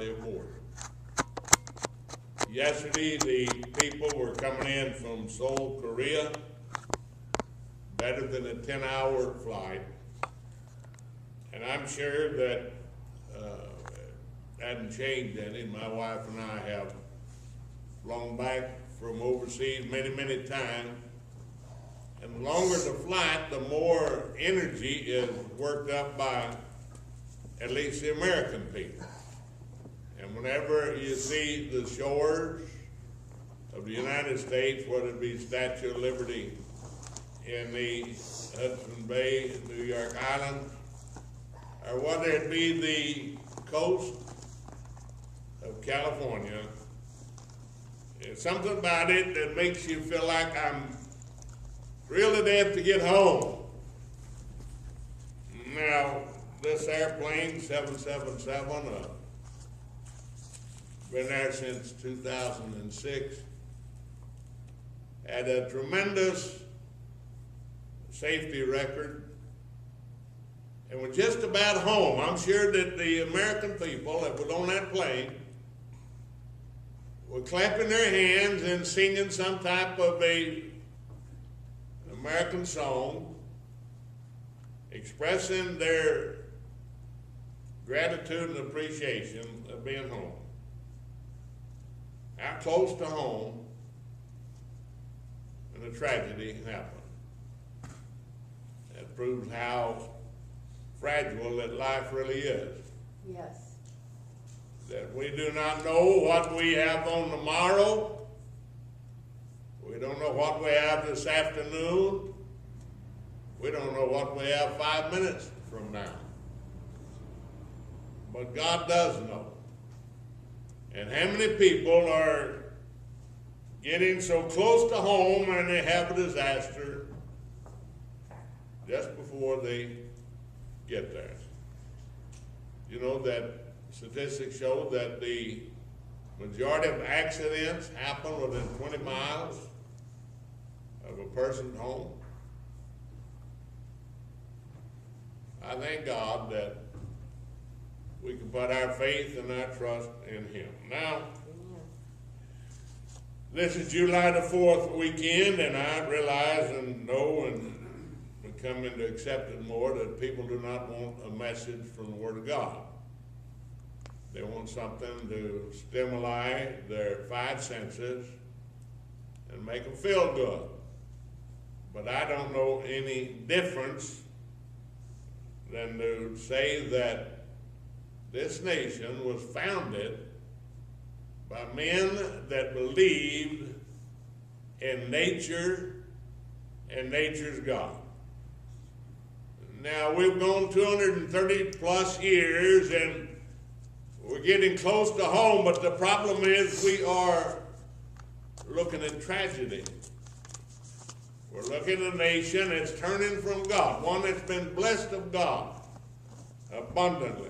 anybody aboard. Yesterday, the people were coming in from Seoul, Korea, better than a 10-hour flight. And I'm sure that hadn't changed any. My wife and I have flown back from overseas many, many times. And the longer the flight, the more energy is worked up by at least the American people. And whenever you see the shores of the United States, whether it be Statue of Liberty in the Hudson Bay, New York Island, or whether it be the coast of California, there's something about it that makes you feel like I'm really there to get home. Now, this airplane, 777, been there since 2006, had a tremendous safety record, and we're just about home. I'm sure that the American people that were on that plane were clapping their hands and singing some type of an American song, expressing their gratitude and appreciation of being home. How close to home, and a tragedy happened. That proves how fragile that life really is. Yes. That we do not know what we have on tomorrow. We don't know what we have this afternoon. We don't know what we have 5 minutes from now. But God does know. And how many people are getting so close to home and they have a disaster just before they get there? You know that statistics show that the majority of accidents happen within 20 miles of a person's home. I thank God that we can put our faith and our trust in Him. Now, this is July the 4th weekend, and I realize and know and coming to accept it more that people do not want a message from the Word of God. They want something to stimulate their five senses and make them feel good. But I don't know any difference than to say that this nation was founded by men that believed in nature and nature's God. Now, we've gone 230 plus years and we're getting close to home, but the problem is we are looking at tragedy. We're looking at a nation that's turning from God, one that's been blessed of God abundantly,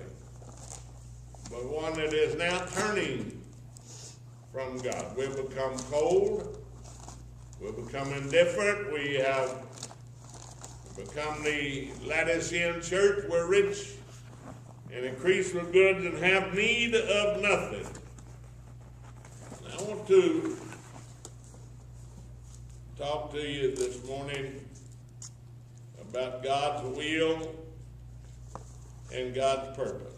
but one that is now turning from God. We've become cold. We've become indifferent. We have become the Laodicean church. We're rich and increase with goods and have need of nothing. Now, I want to talk to you this morning about God's will and God's purpose.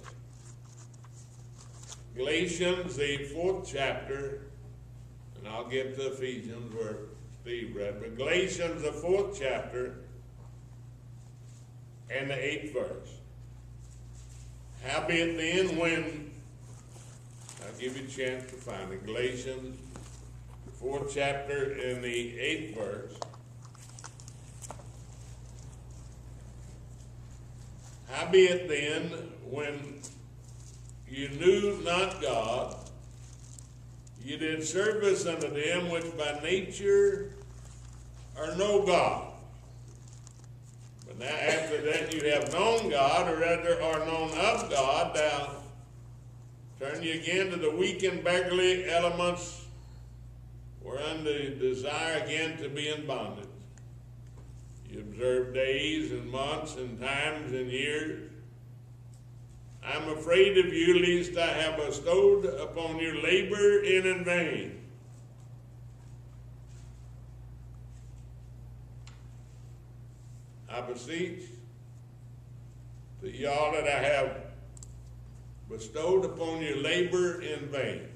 Galatians, the 4th chapter, and I'll get to Ephesians where Steve read, but Galatians, the 4th chapter, and the 8th verse. Howbeit then, when, I'll give you a chance to find it, Galatians, the 4th chapter, and the 8th verse. Howbeit then, when you knew not God, you did service unto them which by nature are no God. But now after that you have known God, or rather are known of God, now turn you again to the weak and beggarly elements wherein the desire again to be in bondage. You observe days and months and times and years. I'm afraid of you, lest I have bestowed upon you labor in vain. I beseech that y'all that I have bestowed upon you labor in vain.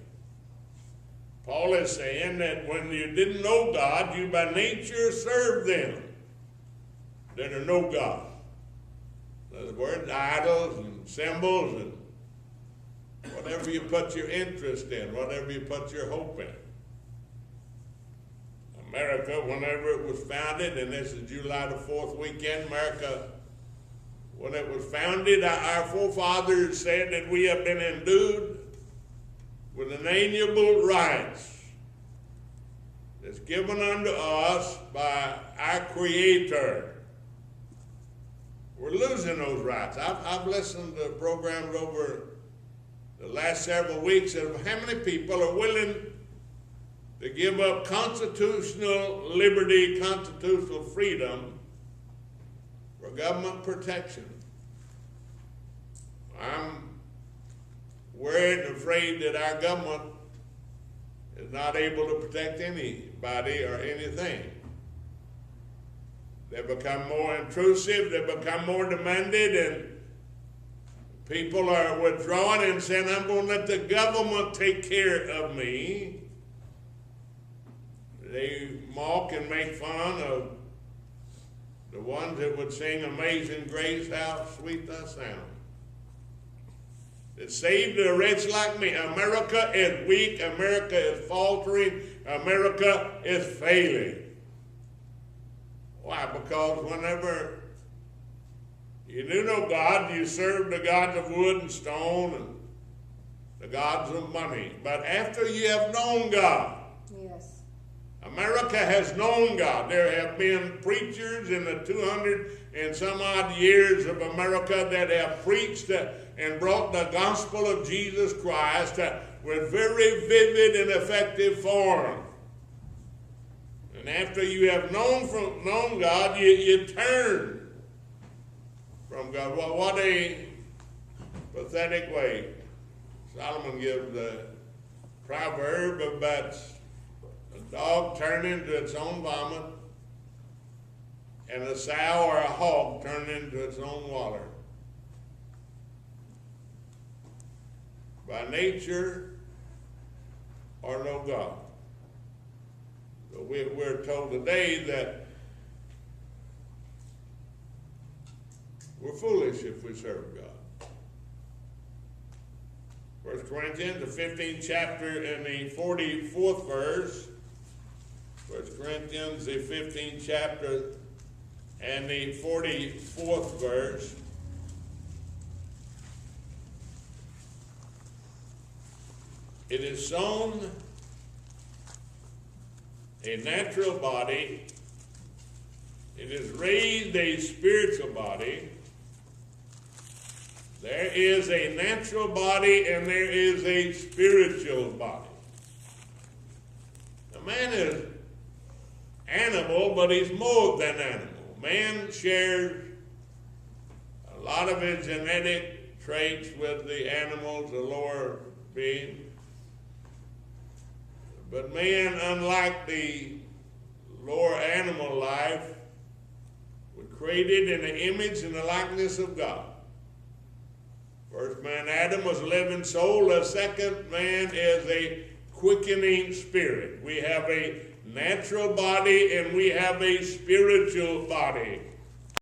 Paul is saying that when you didn't know God, you by nature served them that are no God. In other words, idols and symbols and whatever you put your interest in, whatever you put your hope in. America, whenever it was founded, and this is July the 4th weekend, America, when it was founded, our forefathers said that we have been endued with inalienable rights that's given unto us by our Creator. We're losing those rights. I've listened to programs over the last several weeks of how many people are willing to give up constitutional liberty, constitutional freedom for government protection. I'm worried and afraid that our government is not able to protect anybody or anything. They become more intrusive, they become more demanded, and people are withdrawing and saying, I'm going to let the government take care of me. They mock and make fun of the ones that would sing Amazing Grace, how sweet the sound. That saved a wretch like me. America is weak, America is faltering, America is failing. Why? Because whenever you knew no God, you served the gods of wood and stone and the gods of money. But after you have known God, yes. America has known God. There have been preachers in the 200 and some odd years of America that have preached and brought the gospel of Jesus Christ with very vivid and effective form. And after you have known God, you turn from God. Well, what a pathetic way. Solomon gives the proverb about a dog turning to its own vomit and a sow or a hog turning into its own water. By nature or no God. So we're told today that we're foolish if we serve God. 1 Corinthians, the 15th chapter and the 44th verse. 1 Corinthians, the 15th chapter and the 44th verse. It is sown a natural body, it is raised a spiritual body. There is a natural body and there is a spiritual body. A man is animal, but he's more than animal. Man shares a lot of his genetic traits with the animals, the lower beings. But man, unlike the lower animal life, was created in the image and the likeness of God. First man, Adam, was a living soul. The second man is a quickening spirit. We have a natural body and we have a spiritual body.